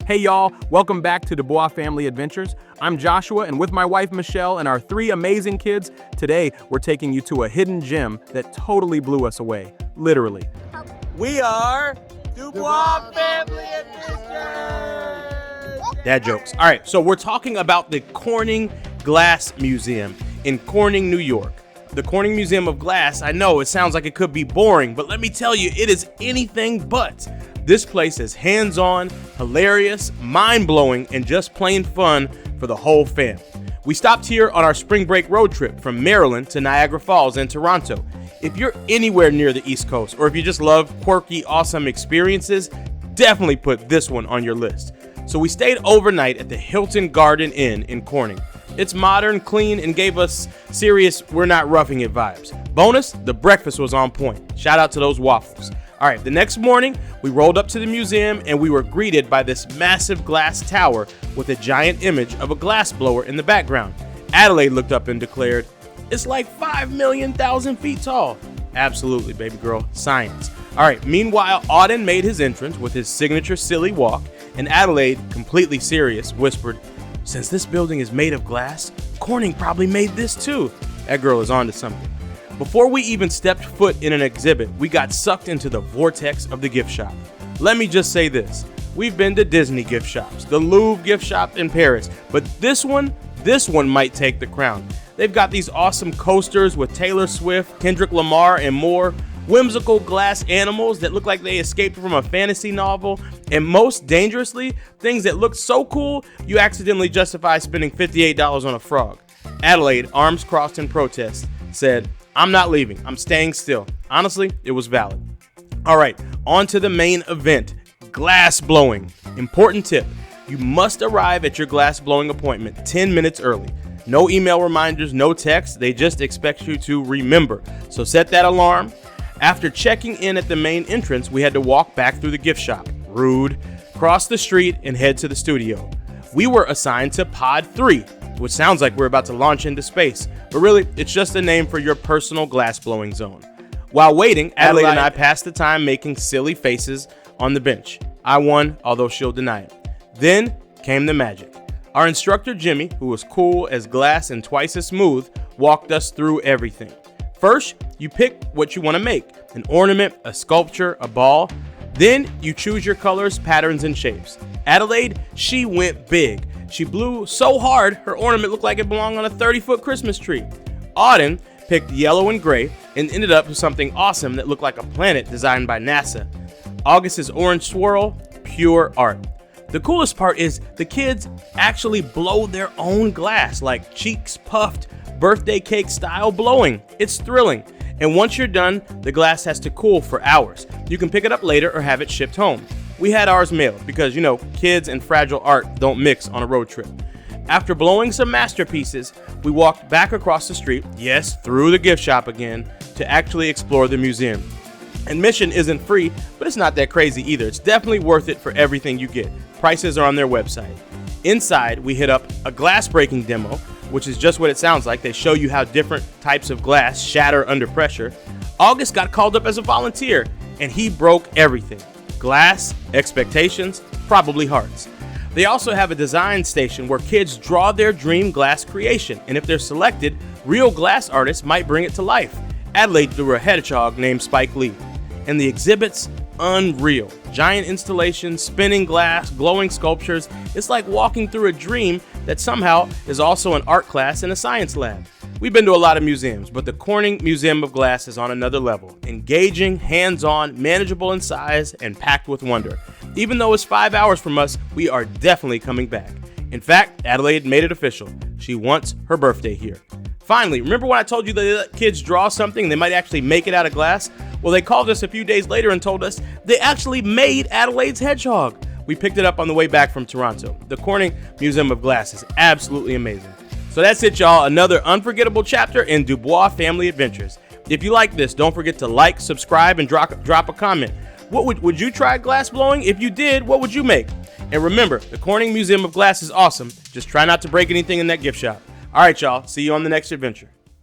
Hey y'all, welcome back to DuBois Family Adventures. I'm Joshua, and with my wife Michelle and our 3 amazing kids, today we're taking you to a hidden gem that totally blew us away, literally. We are DuBois Family Adventures! Dad jokes. All right, so we're talking about the Corning Glass Museum in Corning, New York. The Corning Museum of Glass, I know it sounds like it could be boring, but let me tell you, it is anything but. This place is hands-on, hilarious, mind-blowing, and just plain fun for the whole fam. We stopped here on our spring break road trip from Maryland to Niagara Falls and Toronto. If you're anywhere near the East Coast, or if you just love quirky, awesome experiences, definitely put this one on your list. So we stayed overnight at the Hilton Garden Inn in Corning. It's modern, clean, and gave us serious we're not roughing it vibes. Bonus, the breakfast was on point. Shout out to those waffles. All right, the next morning, we rolled up to the museum and we were greeted by this massive glass tower with a giant image of a glass blower in the background. Adelaide looked up and declared, "It's like 5,000,000 feet tall." Absolutely, baby girl, science. All right, meanwhile, Auden made his entrance with his signature silly walk, and Adelaide, completely serious, whispered, "Since this building is made of glass, Corning probably made this too." That girl is onto something. Before we even stepped foot in an exhibit, we got sucked into the vortex of the gift shop. Let me just say this. We've been to Disney gift shops, the Louvre gift shop in Paris, but this one might take the crown. They've got these awesome coasters with Taylor Swift, Kendrick Lamar, and more, whimsical glass animals that look like they escaped from a fantasy novel, and most dangerously, things that look so cool, you accidentally justify spending $58 on a frog. Adelaide, arms crossed in protest, said, "I'm not leaving. I'm staying still." Honestly, it was valid. All right, on to the main event, glass blowing. Important tip, you must arrive at your glass blowing appointment 10 minutes early. No email reminders, no text. They just expect you to remember. So set that alarm. After checking in at the main entrance, we had to walk back through the gift shop. Rude. Cross the street and head to the studio. We were assigned to Pod 3, which sounds like we're about to launch into space, but really, it's just a name for your personal glass blowing zone. While waiting, Adelaide and I passed the time making silly faces on the bench. I won, although she'll deny it. Then came the magic. Our instructor, Jimmy, who was cool as glass and twice as smooth, walked us through everything. First, you pick what you want to make, an ornament, a sculpture, a ball. Then you choose your colors, patterns, and shapes. Adelaide, she went big. She blew so hard, her ornament looked like it belonged on a 30-foot Christmas tree. Auden picked yellow and gray and ended up with something awesome that looked like a planet designed by NASA. August's orange swirl, pure art. The coolest part is the kids actually blow their own glass, like cheeks puffed, birthday cake style blowing. It's thrilling. And once you're done, the glass has to cool for hours. You can pick it up later or have it shipped home. We had ours mailed because, kids and fragile art don't mix on a road trip. After blowing some masterpieces, we walked back across the street, yes, through the gift shop again, to actually explore the museum. Admission isn't free, but it's not that crazy either. It's definitely worth it for everything you get. Prices are on their website. Inside, we hit up a glass breaking demo, which is just what it sounds like. They show you how different types of glass shatter under pressure. August got called up as a volunteer, and he broke everything. Glass, expectations, probably hearts. They also have a design station where kids draw their dream glass creation, and if they're selected, real glass artists might bring it to life. Adelaide drew a hedgehog named Spike Lee. And the exhibits, unreal. Giant installations, spinning glass, glowing sculptures. It's like walking through a dream that somehow is also an art class in a science lab. We've been to a lot of museums, but the Corning Museum of Glass is on another level. Engaging, hands-on, manageable in size, and packed with wonder. Even though it's 5 hours from us, we are definitely coming back. In fact, Adelaide made it official. She wants her birthday here. Finally, remember when I told you they let kids draw something and they might actually make it out of glass? Well, they called us a few days later and told us they actually made Adelaide's hedgehog. We picked it up on the way back from Toronto. The Corning Museum of Glass is absolutely amazing. So that's it, y'all. Another unforgettable chapter in DuBois Family Adventures. If you like this, don't forget to like, subscribe, and drop a comment. Would you try glass blowing? If you did, what would you make? And remember, the Corning Museum of Glass is awesome. Just try not to break anything in that gift shop. All right, y'all. See you on the next adventure.